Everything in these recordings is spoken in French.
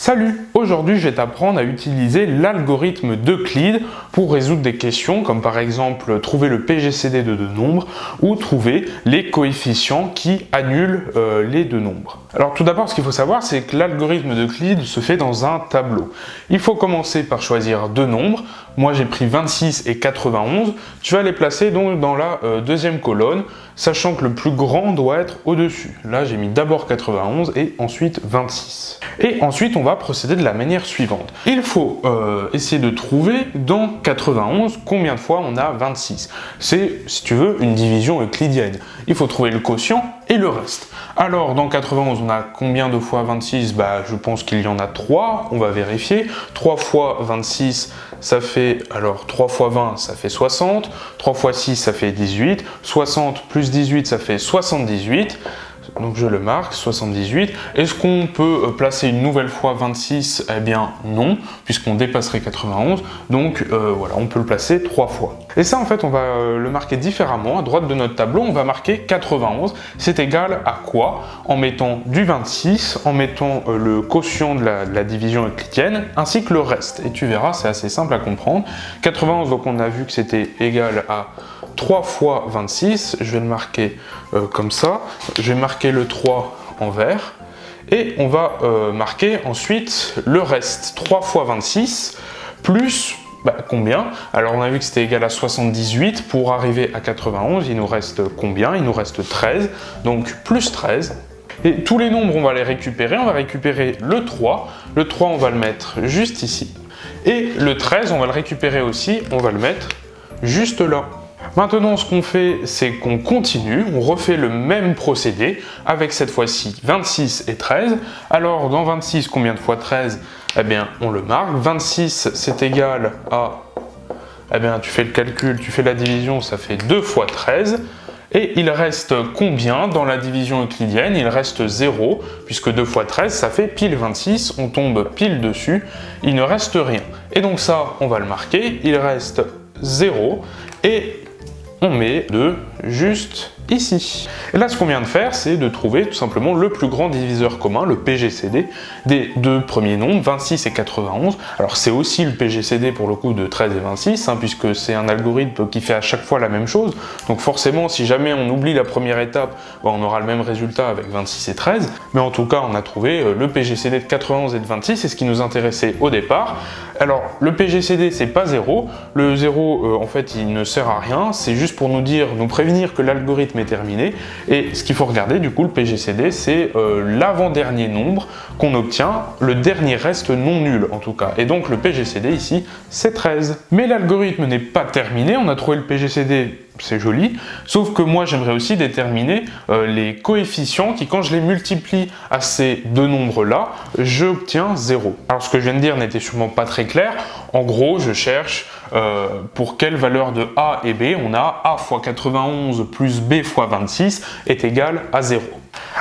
Salut! Aujourd'hui, je vais t'apprendre à utiliser l'algorithme d'Euclide pour résoudre des questions comme par exemple trouver le PGCD de deux nombres ou trouver les coefficients qui annulent les deux nombres. Alors tout d'abord, ce qu'il faut savoir, c'est que l'algorithme d'Euclide se fait dans un tableau. Il faut commencer par choisir deux nombres. Moi, j'ai pris 26 et 91. Tu vas les placer donc dans la deuxième colonne, sachant que le plus grand doit être au-dessus. Là, j'ai mis d'abord 91 et ensuite 26. Et ensuite, on va procéder de la manière suivante. Il faut essayer de trouver dans 91 combien de fois on a 26. C'est, si tu veux, une division euclidienne. Il faut trouver le quotient et le reste. Alors, dans 91, on a combien de fois 26? Je pense qu'il y en a 3, on va vérifier. 3 fois 26, ça fait, alors 3 fois 20, ça fait 60. 3 fois 6, ça fait 18. 60 plus 18, ça fait 78. Donc je le marque, 78. Est-ce qu'on peut placer une nouvelle fois 26? Eh bien non, puisqu'on dépasserait 91. Donc voilà, on peut le placer 3 fois. Et ça en fait, on va le marquer différemment. À droite de notre tableau, on va marquer 91. C'est égal à quoi? En mettant du 26, en mettant le quotient de la division euclidienne, ainsi que le reste. Et tu verras, c'est assez simple à comprendre. 91, donc on a vu que c'était égal à 3 fois 26, je vais le marquer comme ça, je vais marquer le 3 en vert, et on va marquer ensuite le reste, 3 fois 26, plus combien? Alors on a vu que c'était égal à 78, pour arriver à 91, il nous reste combien? Il nous reste 13, donc plus 13. Et tous les nombres, on va les récupérer, on va récupérer le 3 on va le mettre juste ici, et le 13, on va le récupérer aussi, on va le mettre juste là. Maintenant, ce qu'on fait, c'est qu'on continue, on refait le même procédé, avec cette fois-ci 26 et 13. Alors, dans 26, combien de fois 13? Eh bien, on le marque. 26, c'est égal à... Eh bien, tu fais le calcul, tu fais la division, ça fait 2 fois 13. Et il reste combien dans la division euclidienne? Il reste 0, puisque 2 fois 13, ça fait pile 26, on tombe pile dessus, il ne reste rien. Et donc ça, on va le marquer, il reste 0, et on met 2 juste ici. Et là, ce qu'on vient de faire, c'est de trouver tout simplement le plus grand diviseur commun, le PGCD, des deux premiers nombres, 26 et 91. Alors, c'est aussi le PGCD pour le coup de 13 et 26, puisque c'est un algorithme qui fait à chaque fois la même chose. Donc forcément, si jamais on oublie la première étape, on aura le même résultat avec 26 et 13. Mais en tout cas, on a trouvé le PGCD de 91 et de 26, c'est ce qui nous intéressait au départ. Alors, le PGCD, c'est pas 0. Le 0, en fait, il ne sert à rien. C'est juste pour nous prévenir que l'algorithme est terminé. Et ce qu'il faut regarder, du coup, le PGCD, c'est l'avant-dernier nombre qu'on obtient, le dernier reste non nul, en tout cas. Et donc, le PGCD, ici, c'est 13. Mais l'algorithme n'est pas terminé. On a trouvé le PGCD, c'est joli, sauf que moi j'aimerais aussi déterminer les coefficients qui, quand je les multiplie à ces deux nombres-là, j'obtiens 0. Alors ce que je viens de dire n'était sûrement pas très clair. En gros, je cherche pour quelle valeur de A et B on a A fois 91 plus B fois 26 est égal à 0.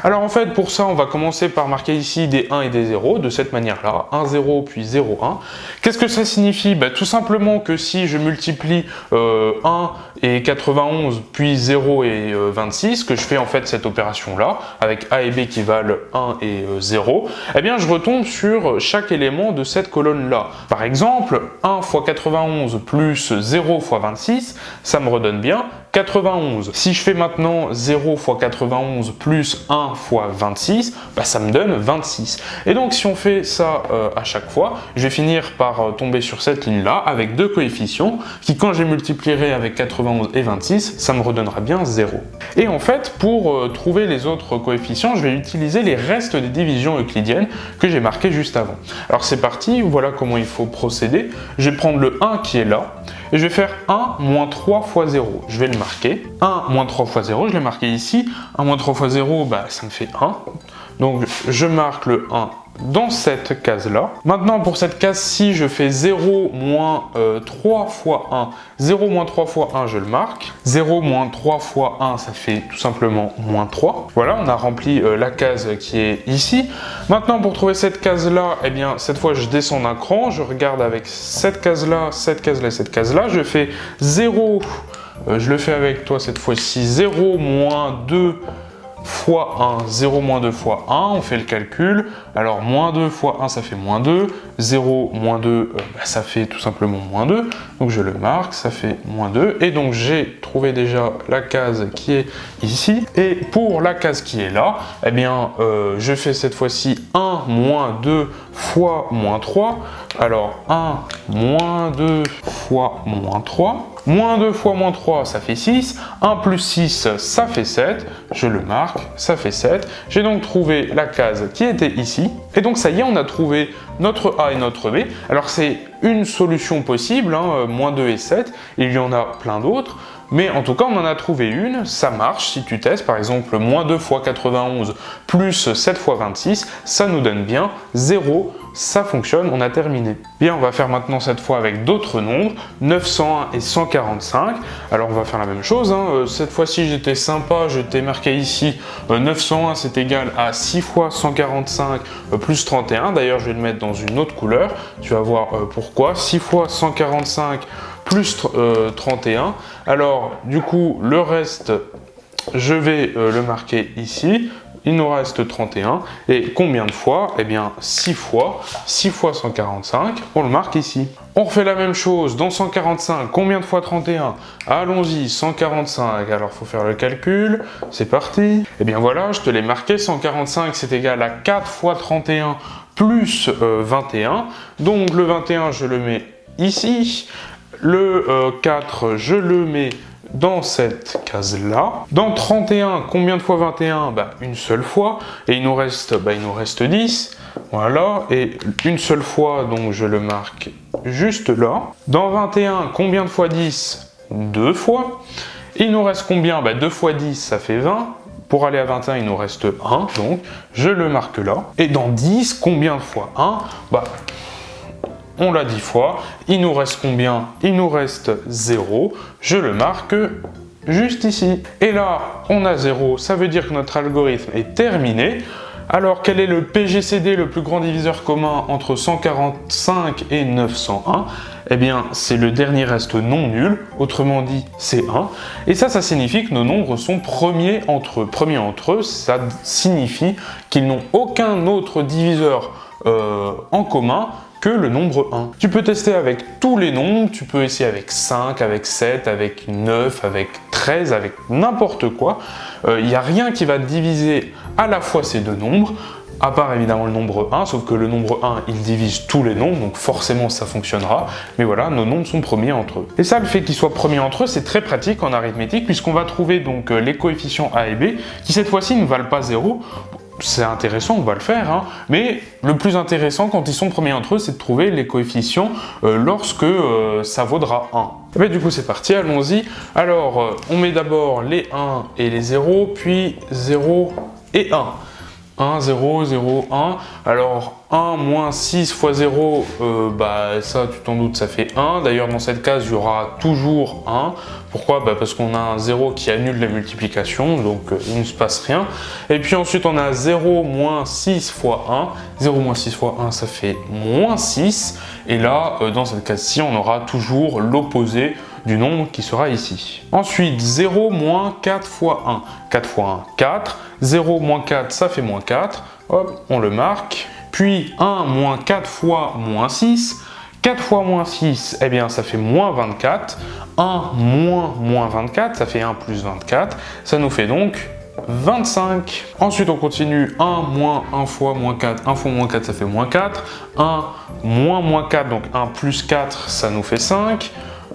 Alors en fait, pour ça, on va commencer par marquer ici des 1 et des 0, de cette manière-là, 1, 0, puis 0, 1. Qu'est-ce que ça signifie? Tout simplement que si je multiplie 1 et 91, puis 0 et 26, que je fais en fait cette opération-là, avec A et B qui valent 1 et 0, eh bien je retombe sur chaque élément de cette colonne-là. Par exemple, 1 fois 91 plus 0 fois 26, ça me redonne bien 91. Si je fais maintenant 0 fois 91 plus 1 fois 26, ça me donne 26. Et donc si on fait ça à chaque fois, je vais finir par tomber sur cette ligne-là avec deux coefficients qui, quand je les multiplierai avec 91 et 26, ça me redonnera bien 0. Et en fait, pour trouver les autres coefficients, je vais utiliser les restes des divisions euclidiennes que j'ai marquées juste avant. Alors c'est parti, voilà comment il faut procéder. Je vais prendre le 1 qui est là, et je vais faire 1 moins 3 fois 0. Je vais le marquer. 1 moins 3 fois 0, je l'ai marqué ici. 1 moins 3 fois 0, ça me fait 1. Donc je marque le 1 dans cette case-là. Maintenant, pour cette case-ci, je fais 0 moins 3 fois 1. 0 moins 3 fois 1, je le marque. 0 moins 3 fois 1, ça fait tout simplement moins 3. Voilà, on a rempli la case qui est ici. Maintenant, pour trouver cette case-là, eh bien, cette fois, je descends d'un cran. Je regarde avec cette case-là, cette case-là, cette case-là. Je fais 0, je le fais avec toi cette fois-ci, 0 moins 2 fois 1, 0 moins 2 fois 1, on fait le calcul. Alors moins 2 fois 1, ça fait moins 2. 0 moins 2, ça fait tout simplement moins 2. Donc je le marque, ça fait moins 2. Et donc j'ai trouvé déjà la case qui est ici. Et pour la case qui est là, eh bien, je fais cette fois-ci 1 moins 2 fois moins 3. Alors 1 moins 2 fois moins 3. Moins 2 fois moins 3, ça fait 6. 1 plus 6, ça fait 7. Je le marque, ça fait 7. J'ai donc trouvé la case qui était ici. Et donc ça y est, on a trouvé notre A et notre B. Alors c'est une solution possible, hein, moins 2 et 7. Il y en a plein d'autres. Mais en tout cas, on en a trouvé une, ça marche si tu testes. Par exemple, moins 2 fois 91 plus 7 fois 26, ça nous donne bien 0. Ça fonctionne, on a terminé. Bien, on va faire maintenant cette fois avec d'autres nombres, 901 et 145. Alors on va faire la même chose, hein. Cette fois-ci j'étais sympa, je t'ai marqué ici 901 c'est égal à 6 fois 145 plus 31. D'ailleurs je vais le mettre dans une autre couleur, tu vas voir pourquoi. 6 fois 145 plus 31. Alors du coup le reste, je vais le marquer ici. Il nous reste 31. Et combien de fois? Eh bien 6 fois 145, on le marque ici. On refait la même chose dans 145. Combien de fois 31? Allons-y, 145. Alors il faut faire le calcul. C'est parti. Eh bien voilà, je te l'ai marqué. 145 c'est égal à 4 fois 31 plus 21. Donc le 21 je le mets ici. Le 4 je le mets dans cette case-là. Dans 31, combien de fois 21? Une seule fois. Et il nous reste 10. Voilà. Et une seule fois, donc je le marque juste là. Dans 21, combien de fois 10? 2 fois. Il nous reste combien? 2 fois 10, ça fait 20. Pour aller à 21, il nous reste 1. Donc, je le marque là. Et dans 10, combien de fois 1? On l'a 10 fois, il nous reste combien? Il nous reste 0, je le marque juste ici. Et là, on a 0, ça veut dire que notre algorithme est terminé. Alors, quel est le PGCD, le plus grand diviseur commun entre 145 et 901? Eh bien, c'est le dernier reste non nul, autrement dit, c'est 1. Et ça signifie que nos nombres sont premiers entre eux. Premiers entre eux, ça signifie qu'ils n'ont aucun autre diviseur en commun que le nombre 1. Tu peux tester avec tous les nombres, tu peux essayer avec 5, avec 7, avec 9, avec 13, avec n'importe quoi. Il n'y a rien qui va diviser à la fois ces deux nombres, à part évidemment le nombre 1, sauf que le nombre 1, il divise tous les nombres, donc forcément ça fonctionnera. Mais voilà, nos nombres sont premiers entre eux. Et ça, le fait qu'ils soient premiers entre eux, c'est très pratique en arithmétique, puisqu'on va trouver donc les coefficients A et B, qui cette fois-ci ne valent pas 0. C'est intéressant, on va le faire, hein. Mais le plus intéressant quand ils sont premiers entre eux, c'est de trouver les coefficients lorsque ça vaudra 1. Et bien, du coup, c'est parti, allons-y. Alors, on met d'abord les 1 et les 0, puis 0 et 1. 1, 0, 0, 1. Alors, 1 moins 6 fois 0, ça, tu t'en doutes, ça fait 1. D'ailleurs, dans cette case, il y aura toujours 1. Pourquoi? Parce qu'on a un 0 qui annule la multiplication, donc il ne se passe rien. Et puis ensuite, on a 0 moins 6 fois 1. 0 moins 6 fois 1, ça fait moins 6. Et là, dans cette case-ci, on aura toujours l'opposé du nombre qui sera ici. Ensuite, 0 moins 4 fois 1. 4 fois 1, 4. 0 moins 4, ça fait moins 4. Hop, on le marque. Puis 1 moins 4 fois moins 6. 4 fois moins 6, eh bien ça fait moins 24. 1 moins 24, ça fait 1 plus 24. Ça nous fait donc 25. Ensuite, on continue. 1 moins 1 fois moins 4. 1 fois moins 4, ça fait moins 4. 1 moins 4, donc 1 plus 4, ça nous fait 5.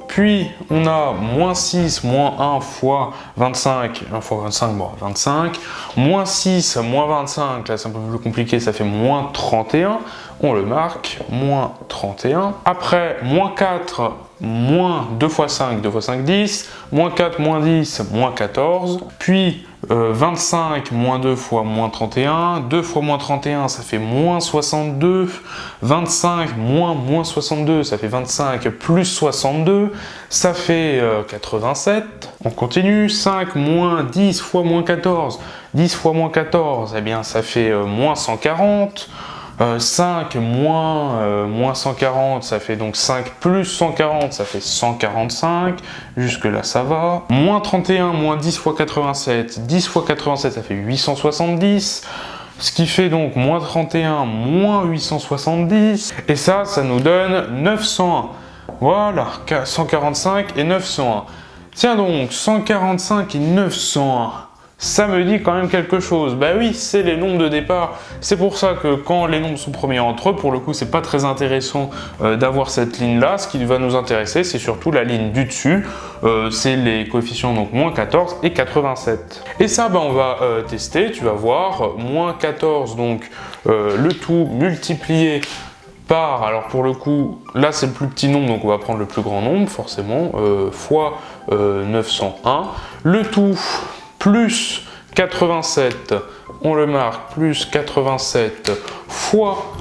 Puis, on a moins 6, moins 1 fois 25. 1 fois 25, 25. Moins 6, moins 25, là c'est un peu plus compliqué, ça fait moins 31. On le marque, moins 31. Après, moins 4, moins 2 fois 5, 2 fois 5, 10. Moins 4, moins 10, moins 14. Puis, 25 moins 2 fois moins 31. 2 fois moins 31, ça fait moins 62. 25 moins 62, ça fait 25 plus 62. Ça fait 87. On continue. 5 moins 10 fois moins 14. 10 fois moins 14, eh bien ça fait moins 140. 5 moins 140, ça fait donc 5 plus 140, ça fait 145. Jusque là, ça va. Moins 31, moins 10 fois 87. 10 fois 87, ça fait 870. Ce qui fait donc moins 31, moins 870. Et ça nous donne 901. Voilà, 145 et 901. Tiens donc, 145 et 901. Ça me dit quand même quelque chose. Bah oui, c'est les nombres de départ. C'est pour ça que quand les nombres sont premiers entre eux, pour le coup, c'est pas très intéressant d'avoir cette ligne-là. Ce qui va nous intéresser, c'est surtout la ligne du dessus. C'est les coefficients, donc moins 14 et 87. Et ça, on va tester. Tu vas voir, moins 14, donc le tout multiplié par, alors pour le coup, là c'est le plus petit nombre, donc on va prendre le plus grand nombre, forcément, fois 901. Le tout plus 87, on le marque, plus 87 fois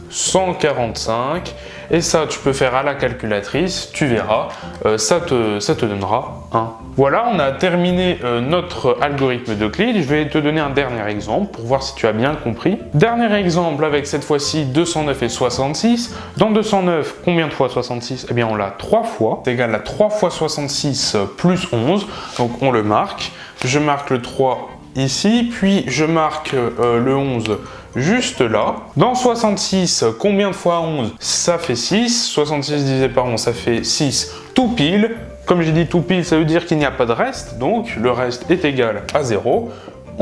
145. Et ça, tu peux faire à la calculatrice, tu verras, ça te donnera 1. Voilà, on a terminé notre algorithme d'Euclide. Je vais te donner un dernier exemple pour voir si tu as bien compris. Dernier exemple avec cette fois-ci 209 et 66. Dans 209, combien de fois 66? Eh bien, on l'a 3 fois. C'est égal à 3 fois 66 plus 11. Donc, on le marque. Je marque le 3 ici, puis je marque le 11 juste là. Dans 66, combien de fois 11? Ça fait 6. 66 divisé par 11, ça fait 6 tout pile. Comme j'ai dit tout pile, ça veut dire qu'il n'y a pas de reste, donc le reste est égal à 0.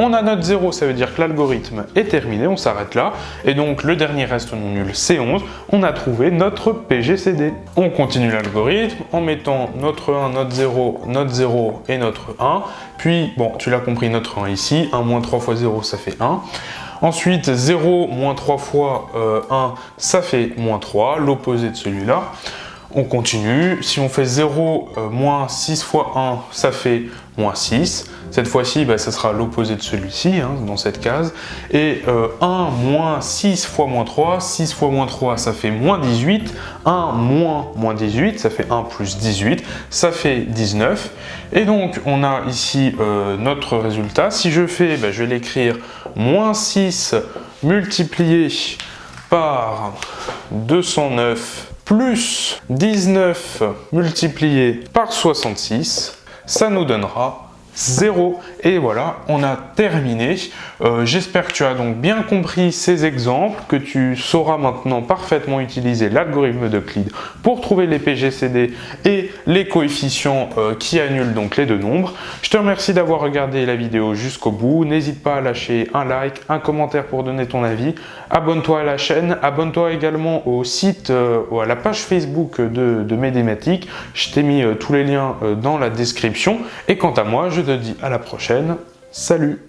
On a notre 0, ça veut dire que l'algorithme est terminé, on s'arrête là. Et donc le dernier reste non nul, c'est 11. On a trouvé notre PGCD. On continue l'algorithme en mettant notre 1, notre 0 et notre 1. Puis, bon, tu l'as compris, notre 1 ici. 1 moins 3 fois 0, ça fait 1. Ensuite, 0 moins 3 fois 1, ça fait moins 3, l'opposé de celui-là. On continue. Si on fait 0 moins 6 fois 1, ça fait moins 6. Cette fois-ci, ça sera l'opposé de celui-ci, dans cette case. Et 1 moins 6 fois moins 3, 6 fois moins 3, ça fait moins 18. 1 moins 18, ça fait 1 plus 18, ça fait 19. Et donc, on a ici notre résultat. Si je fais, je vais l'écrire, moins 6 multiplié par 209 plus 19 multiplié par 66, ça nous donnera 0. Et voilà, on a terminé. J'espère que tu as donc bien compris ces exemples, que tu sauras maintenant parfaitement utiliser l'algorithme d'Euclide pour trouver les PGCD et les coefficients qui annulent donc les deux nombres. Je te remercie d'avoir regardé la vidéo jusqu'au bout. N'hésite pas à lâcher un like, un commentaire pour donner ton avis. Abonne-toi à la chaîne, abonne-toi également au site ou à la page Facebook de Médématique. Je t'ai mis tous les liens dans la description. Et quant à moi, je te dis à la prochaine. Salut!